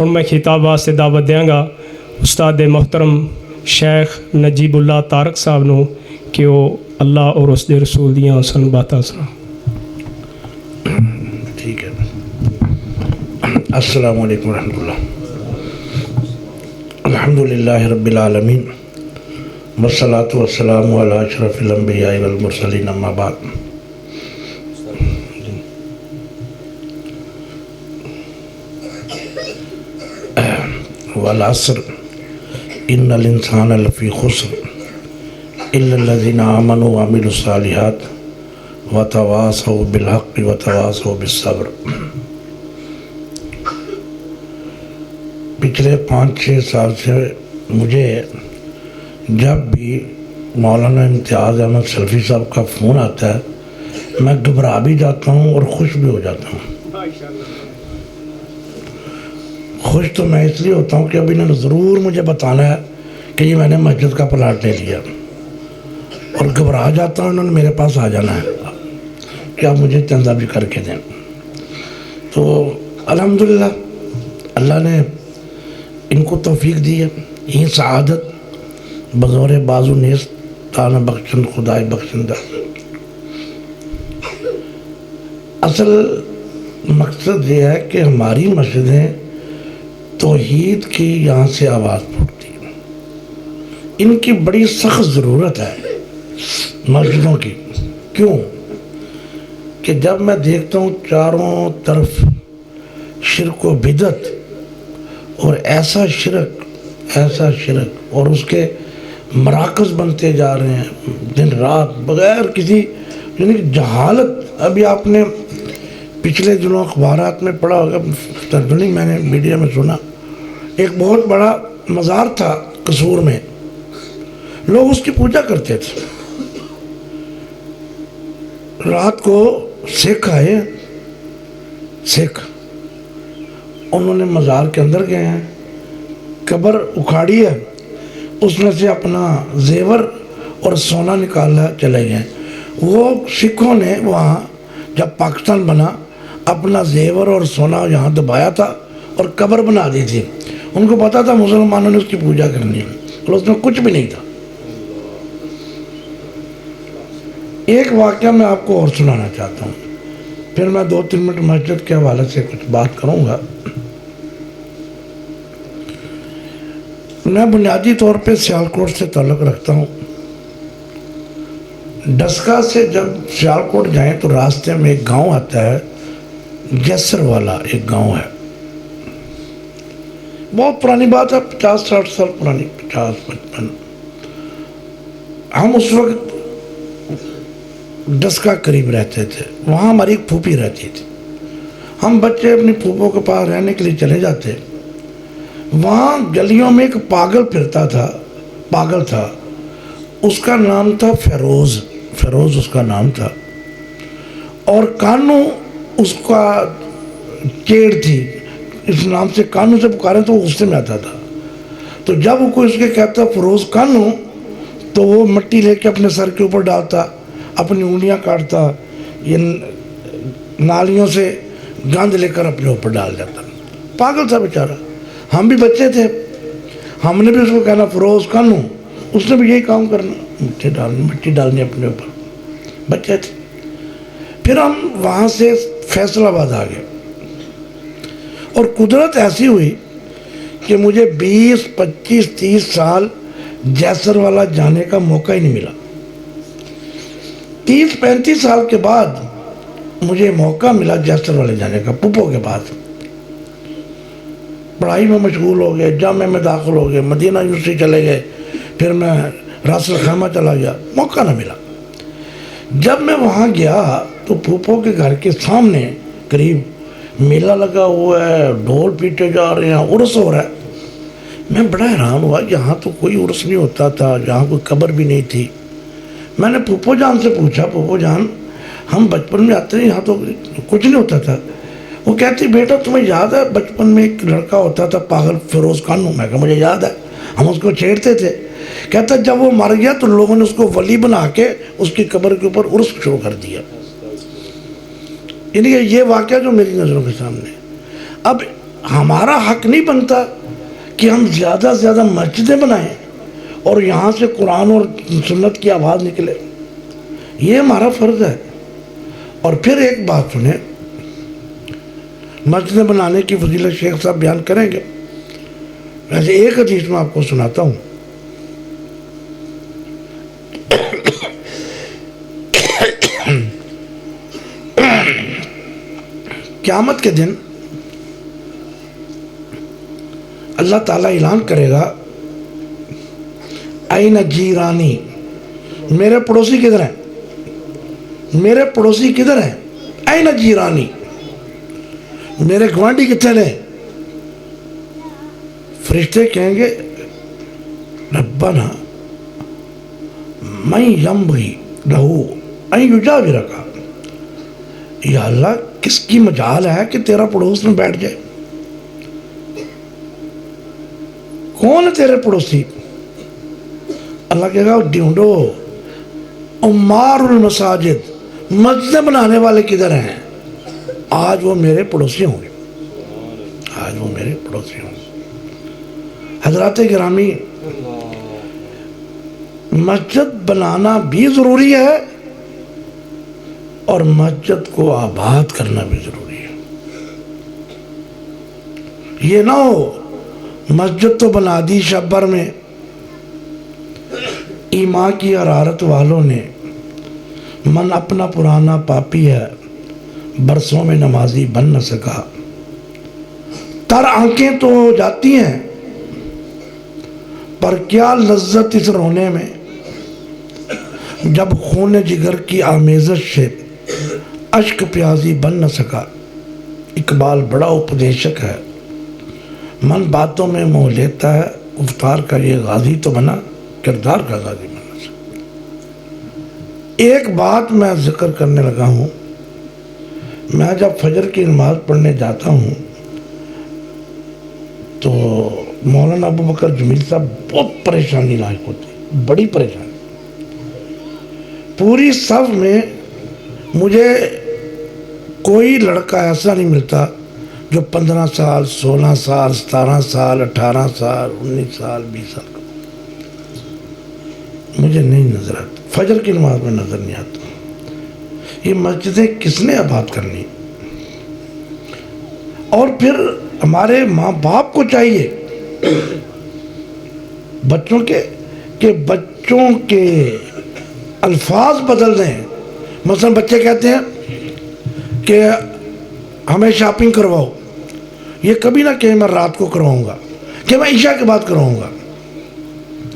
ہن میں خطاب واسطے دعوت دیاں گا استاد محترم شیخ نجیب اللہ طارق صاحب نو کہ وہ اللہ اور اس دے رسول دیاں سن باتاں سنا. ٹھیک ہے. السلام علیکم ورحمۃ اللہ. الحمدللہ رب العالمین والصلاة والسلام علی اشرف الانبیاء والمرسلین اما بعد. والعصر ان الانسان لفی خسر الا الذین آمنوا وعملوا الصالحات وتواصوا بالحق وتواصوا بالصبر. پچھلے 5-6 سال سے مجھے جب بھی مولانا امتیاز احمد سلفی صاحب کا فون آتا ہے میں گھبرا بھی جاتا ہوں اور خوش بھی ہو جاتا ہوں. خوش تو میں اس لیے ہوتا ہوں کہ اب انہوں نے ضرور مجھے بتانا ہے کہ یہ میں نے مسجد کا پلاٹ لے لیا, اور گھبرا جاتا ہوں انہوں نے میرے پاس آ جانا ہے کہ آپ مجھے چندہ بھی کر کے دیں. تو الحمدللہ اللہ نے ان کو توفیق دی ہے. یہ سعادت بغور بازو نیست تانا بخشن خدای بخشندہ. اصل مقصد یہ ہے کہ ہماری مسجدیں توحید کی یہاں سے آواز پھوٹتی ہیں. ان کی بڑی سخت ضرورت ہے مسجدوں کی. کیوں کہ جب میں دیکھتا ہوں چاروں طرف شرک و بدعت اور ایسا شرک اور اس کے مراکز بنتے جا رہے ہیں دن رات بغیر کسی یعنی جہالت. ابھی آپ نے پچھلے دنوں اخبارات میں پڑھا ہوگا, ترجمانی میں نے میڈیا میں سنا, ایک بہت بڑا مزار تھا قصور میں, لوگ اس کی پوجا کرتے تھے. رات کو سکھ آئے, سکھ انہوں نے مزار کے اندر گئے ہیں, قبر اکھاڑی ہے, اس میں سے اپنا زیور اور سونا نکالا چلے گئے. وہ سکھوں نے وہاں جب پاکستان بنا اپنا زیور اور سونا یہاں دبایا تھا اور قبر بنا دی تھی. ان کو پتا تھا مسلمانوں نے اس کی پوجا کرنی ہے اور اس میں کچھ بھی نہیں تھا. ایک واقعہ میں آپ کو اور سنانا چاہتا ہوں, پھر میں 2-3 منٹ مسجد کے حوالے سے کچھ بات کروں گا. میں بنیادی طور پہ سیالکوٹ سے تعلق رکھتا ہوں. ڈسکا سے جب سیالکوٹ جائیں تو راستے میں ایک گاؤں آتا ہے, جیسر والا ایک گاؤں ہے. بہت پرانی بات ہے, 50-60 سال پرانی, 50-55. ہم اس وقت ڈسکا قریب رہتے تھے, وہاں ہماری ایک پھوپھی رہتی تھی. ہم بچے اپنی پھوپھوں کے پاس رہنے کے لیے چلے جاتے. وہاں گلیوں میں ایک پاگل پھرتا تھا, پاگل تھا, اس کا نام تھا فیروز اس کا نام تھا, اور کانو اس کا چیڑ تھی. اس نام سے کانو سے پکارے تو وہ غصے میں آتا تھا. تو جب وہ کوئی اس کے کہتا فیروز کانو, تو وہ مٹی لے کے اپنے سر کے اوپر ڈالتا, اپنی انگلیاں کاٹتا, یہ نالیوں سے گند لے کر اپنے اوپر ڈال جاتا. پاگل تھا بیچارہ. ہم بھی بچے تھے, ہم نے بھی اس کو کہنا فیروز کانو, اس نے بھی یہی کام کرنا, مٹی ڈالنی اپنے اوپر. بچے تھے. پھر ہم وہاں سے فیصل آباد آ گئے, اور قدرت ایسی ہوئی کہ مجھے 20-25-30 سال جیسر والا جانے کا موقع ہی نہیں ملا. 30-35 سال کے بعد مجھے موقع ملا جیسر والے جانے کا, پھوپھوں کے پاس. پڑھائی میں مشغول ہو گئے, جامعہ میں داخل ہو گئے, مدینہ یونیورسٹی چلے گئے, پھر میں راس الخیمہ چلا گیا, موقع نہ ملا. جب میں وہاں گیا تو پھوپھوں کے گھر کے سامنے قریب میلہ لگا ہوا ہے, ڈھول پیٹے جا رہے ہیں, عرس ہو رہا ہے. میں بڑا حیران ہوا, یہاں تو کوئی عرس نہیں ہوتا تھا, یہاں کوئی قبر بھی نہیں تھی. میں نے پھوپھو جان سے پوچھا, پھوپھو جان ہم بچپن میں آتے ہیں یہاں تو کچھ نہیں ہوتا تھا. وہ کہتی بیٹا تمہیں یاد ہے بچپن میں ایک لڑکا ہوتا تھا پاگل فیروز کانو؟ میں کہا مجھے یاد ہے, ہم اس کو چھیڑتے تھے. کہتا جب وہ مر گیا تو لوگوں نے اس کو ولی بنا کے اس کی قبر کے اوپر عرس شروع کر دیا. یعنی یہ واقعہ جو میری نظروں کے سامنے. اب ہمارا حق نہیں بنتا کہ ہم زیادہ سے زیادہ مسجدیں بنائیں اور یہاں سے قرآن اور سنت کی آواز نکلے. یہ ہمارا فرض ہے. اور پھر ایک بات سنیں، مسجدیں بنانے کی فضیلت شیخ صاحب بیان کریں گے. ویسے ایک حدیث میں آپ کو سناتا ہوں. قیامت کے دن اللہ تعالیٰ اعلان کرے گا، این جیرانی، میرے پڑوسی کدھر ہیں؟ میرے پڑوسی کدھر ہیں؟ این جیرانی، میرے گوانڈی کتنے نے؟ فرشتے کہیں گے ربنا من ینبغی لہو ان یجاورک، یا اللہ کس کی مجال ہے کہ تیرا پڑوس میں بیٹھ جائے؟ کون ہے تیرے پڑوسی؟ اللہ کہے گا ڈھونڈو عمار المساجد، مسجدیں بنانے والے کدھر ہیں؟ آج وہ میرے پڑوسی ہوں گے، آج وہ میرے پڑوسی ہوں گے. حضرات گرامی، مسجد بنانا بھی ضروری ہے اور مسجد کو آباد کرنا بھی ضروری ہے. یہ نہ ہو مسجد تو بنا دی شب بھر میں، ایمان کی حرارت والوں نے، من اپنا پرانا پاپی ہے برسوں میں نمازی بن نہ سکا. تر آنکھیں تو ہو جاتی ہیں پر کیا لذت اس رونے میں، جب خون جگر کی آمیزش سے اشک پیازی بن نہ سکا. اقبال بڑا اپدیشک ہے، من باتوں میں موہ لیتا ہے، افطار کا یہ غازی تو بنا، کردار کا غازی بنا سکا. ایک بات میں ذکر کرنے لگا ہوں، میں جب فجر کی نماز پڑھنے جاتا ہوں تو مولانا ابو بکر جمیل صاحب بہت پریشانی لاحق ہوتی، بڑی پریشانی. پوری صف میں مجھے کوئی لڑکا ایسا نہیں ملتا جو 15 سال 16 سال 17 سال 18 سال 19 سال 20 سال کا. مجھے نہیں نظر آتا، فجر کی نماز میں نظر نہیں آتا. یہ مسجدیں کس نے آباد کرنی؟ اور پھر ہمارے ماں باپ کو چاہیے بچوں کے کہ بچوں کے الفاظ بدل دیں. مثلا بچے کہتے ہیں کہ ہمیں شاپنگ کرواؤ، یہ کبھی نہ کہیں میں رات کو کرواؤں گا، کہ میں عشاء کے بعد کرواؤں گا.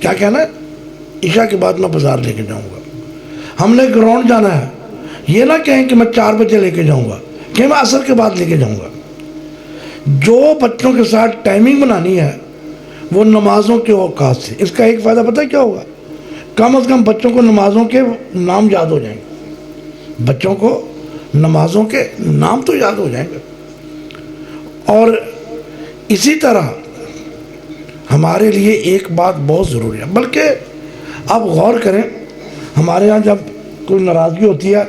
کیا کہنا ہے؟ عشاء کے بعد میں بازار لے کے جاؤں گا. ہم نے گراؤنڈ جانا ہے، یہ نہ کہیں کہ میں 4 بجے لے کے جاؤں گا، کہ میں عصر کے بعد لے کے جاؤں گا. جو بچوں کے ساتھ ٹائمنگ بنانی ہے وہ نمازوں کے اوقات سے. اس کا ایک فائدہ پتہ ہے کیا ہوگا؟ کم از کم بچوں کو نمازوں کے نام یاد ہو جائیں گے، بچوں کو نمازوں کے نام تو یاد ہو جائیں گے. اور اسی طرح ہمارے لیے ایک بات بہت ضروری ہے، بلکہ آپ غور کریں، ہمارے ہاں جب کوئی ناراضگی ہوتی ہے،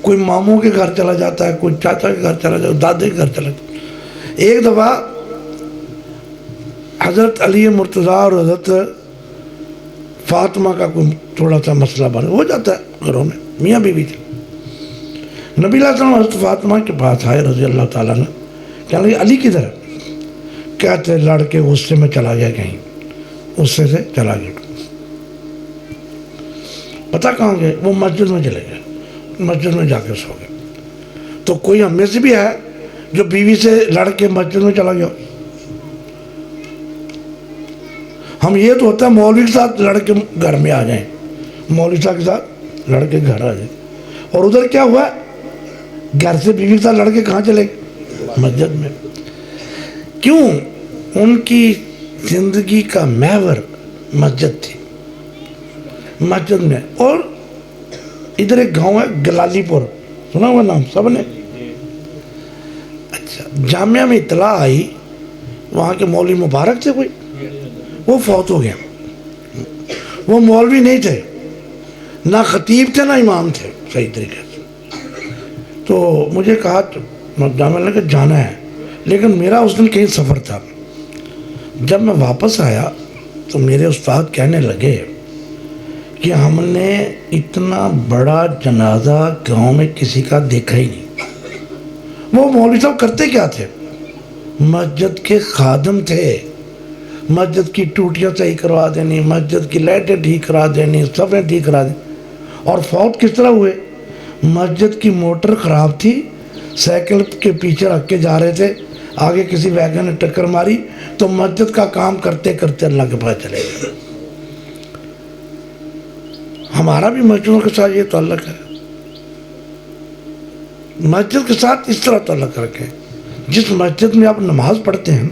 کوئی ماموں کے گھر چلا جاتا ہے، کوئی چاچا کے گھر چلا جاتا ہے، دادے کے گھر چلا جاتا ہے. ایک دفعہ حضرت علی مرتضیٰ اور حضرت فاطمہ کا کوئی تھوڑا سا مسئلہ بن ہو جاتا ہے گھروں میں، میاں بیوی تھے. نبی علیہ السلام حضرت فاطمہ کے پاس آئے رضی اللہ تعالیٰ نے، کہنے لگے علی کدھر ہے؟ کہتے لڑ کے غصے میں چلا گیا، کہیں غصے سے چلا گیا. پتہ کہاں گئے؟ وہ مسجد میں چلے گئے، مسجد میں جا کے سو گئے. تو کوئی ہم میں سے بھی ہے جو بیوی سے لڑ کے مسجد میں چلا گیا؟ ہم یہ تو ہوتا ہے مولوی کے ساتھ لڑ کے گھر میں آ جائیں، مولوی صاحب کے ساتھ لڑ کے گھر آ جائیں. اور ادھر کیا ہوا؟ گھر سے بیوی کے ساتھ لڑ کے کہاں چلے گئے؟ مسجد میں. کیوں؟ ان کی زندگی کا محور مسجد تھی، مسجد میں. اور ادھر ایک گاؤں ہے گلالی پور، سنا ہوا نام سب نے؟ اچھا، جامعہ میں اطلاع آئی وہاں کے مولوی مبارک تھے کوئی، وہ فوت ہو گیا. وہ مولوی نہیں تھے، نہ خطیب تھے، نہ امام تھے صحیح طریقے سے. تو مجھے کہا جامعہ لے کے جانا ہے، لیکن میرا اس دن کہیں سفر تھا. جب میں واپس آیا تو میرے استاد کہنے لگے کہ ہم نے اتنا بڑا جنازہ گاؤں میں کسی کا دیکھا ہی نہیں. وہ مولوی صاحب کرتے کیا تھے؟ مسجد کے خادم تھے. مسجد کی ٹوٹیاں صحیح کروا دینی، مسجد کی لائٹیں ٹھیک کرا دینی، صفیں ٹھیک کرا دینی. اور فوت کس طرح ہوئے؟ مسجد کی موٹر خراب تھی، سائیکل کے پیچھے رکھ کے جا رہے تھے، آگے کسی ویگن نے ٹکر ماری تو مسجد کا کام کرتے کرتے اللہ کے پاس چلے گئے. ہمارا بھی مسجدوں کے ساتھ یہ تعلق ہے. مسجد کے ساتھ اس طرح تعلق رکھیں. جس مسجد میں آپ نماز پڑھتے ہیں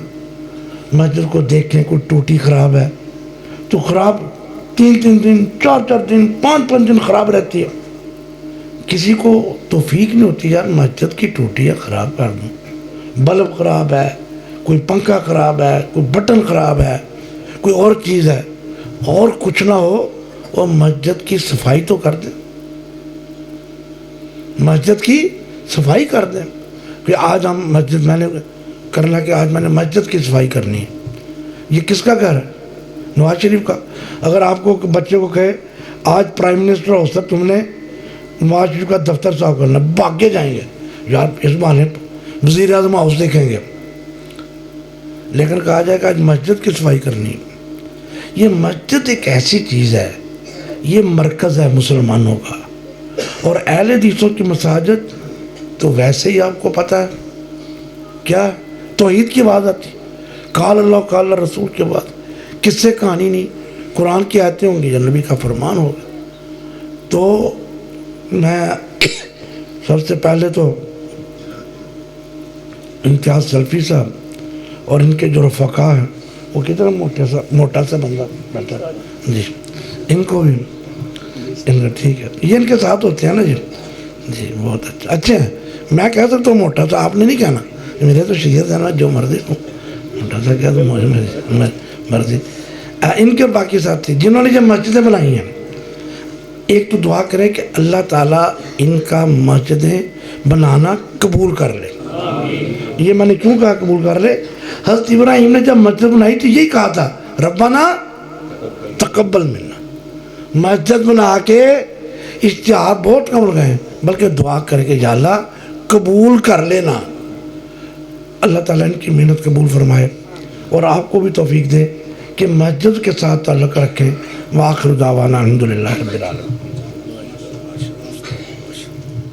مسجد کو دیکھیں، کوئی ٹوٹی خراب ہے تو خراب 3 دن 4 دن 5 دن خراب رہتی ہے. کسی کو توفیق نہیں ہوتی یار مسجد کی ٹوٹیاں خراب کر دوں. بلب خراب ہے، کوئی پنکھا خراب ہے، کوئی بٹن خراب ہے، کوئی اور چیز ہے، اور کچھ نہ ہو وہ مسجد کی صفائی تو کر دیں. مسجد کی صفائی کر دیں کہ آج ہم مسجد میں نے کرنا کہ آج میں نے مسجد کی صفائی کرنی ہے. یہ کس کا گھر ہے؟ نواز شریف کا. اگر آپ کو بچے کو کہے آج پرائم منسٹر ہو سکتا تم نے نواز شریف کا دفتر صاف کرنا، بھاگے جائیں گے یار اس بہانے وزیر اعظم ہاؤس دیکھیں گے. لیکن کہا جائے کہ آج مسجد کی صفائی کرنی ہے. یہ مسجد ایک ایسی چیز ہے، یہ مرکز ہے مسلمانوں کا. اور اہل حدیثوں کی مساجد تو ویسے ہی آپ کو پتہ ہے کیا توحید کی بات آتی، قال اللہ قال رسول کے بعد کس سے کہانی نہیں، قرآن کی آیتیں ہوں گی یا نبی کا فرمان ہوگا. تو میں سب سے پہلے تو امتیاز سلفی صاحب اور ان کے جو رفقا ہیں وہ کتنا موٹا سا بندہ بیٹھا جی، ان کو بھی ان کا ٹھیک ہے، یہ ان کے ساتھ ہوتے ہیں نا جی. جی بہت اچھے ہیں. میں کہہ سکتا ہوں موٹا سا، آپ نے نہیں کہنا، میرے تو شریعت ہے نا، جو مرضی ہوں موٹا سا کہہ دو مجھے مرضی. ان کے باقی ساتھی جنہوں نے جب مسجدیں بنائی ہیں، ایک تو دعا کریں کہ اللہ تعالیٰ ان کا مسجدیں بنانا قبول کر لے. یہ میں نے کیوں کہا قبول کر لے؟ حضرت ابراہیم نے جب مسجد بنائی تو یہی کہا تھا ربنا تقبل منا. مسجد بنا کے اشتہار بہت کم ہو گئے، بلکہ دعا کر کے یا اللہ قبول کر لینا. اللہ تعالیٰ ان کی محنت قبول فرمائے اور آپ کو بھی توفیق دے کہ مسجد کے ساتھ تعلق رکھیں. وآخر دعوانا الحمدللہ رب العالمین.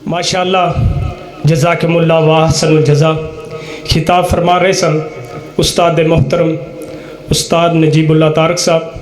ماشاءاللہ جزاکم اللہ واحسن الجزا. خطاب فرما رہے سن استاد محترم استاد نجیب اللہ طارق صاحب.